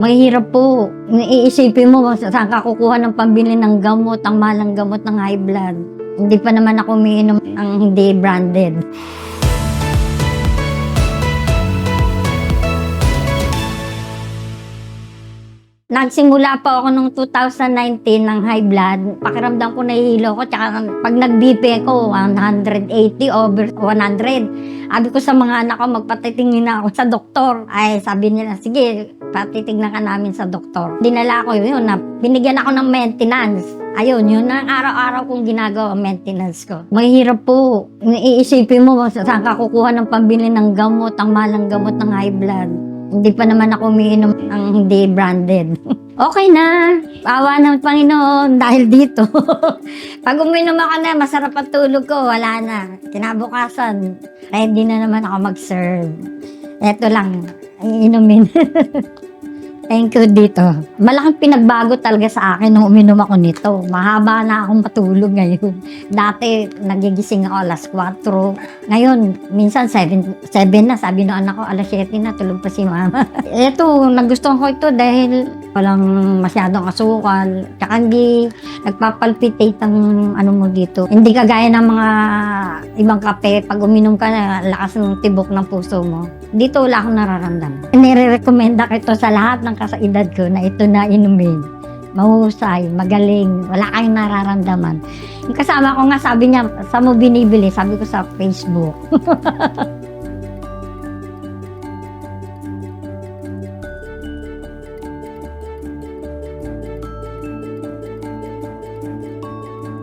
Mahirap po. Iisipin mo saan ka kukuha ng pambili ng gamot, ang malang gamot ng high blood. Hindi pa naman ako umiinom ng hindi branded. Nagsimula pa ako nung 2019 ng high blood. Pakiramdam ko nahihilo ko. Tsaka pag nag-BP ko, 180 over 100. Sabi ko sa mga anak ko, magpatitingin na ako sa doktor. Ay, sabi nila, sige, patitignan ka namin sa doktor. Dinala ko yun, binigyan ako ng maintenance. Ayun, yun ang araw-araw kong ginagawa, maintenance ko. Mahirap po. Iisipin mo saan ka kukuha ng pambili ng gamot, ang malang gamot ng high blood. Hindi pa naman ako umiinom ng hindi branded. Okay na. Awa ng Panginoon dahil dito. Pag uminom ako na, masarap ang tulog ko, wala na. Kinabukasan, ready na naman ako mag-serve. Eto lang, iinumin. Thank you dito. Malaking pinagbago talaga sa akin nung uminom ako nito. Mahaba na akong matulog ngayon. Dati, nagigising ako alas 4. Ngayon, minsan 7 na. Sabi ng anak ko, alas 7 na, tulog pa si mama. Ito, nagustuhan ko ito dahil walang masyadong asukal. Tsaka hindi nagpapalpitate ang ano mo dito. Hindi kagaya ng mga ibang kape. Pag uminom ka na, lakas ng tibok ng puso mo. Dito wala akong nararamdaman. Nire-recommenda ko ito sa lahat ng kasaedad ko na ito na inumin. Mahusay, magaling, wala kayong nararamdaman. Yung kasama ko nga sabi niya, saan mo binibili? Sabi ko sa Facebook.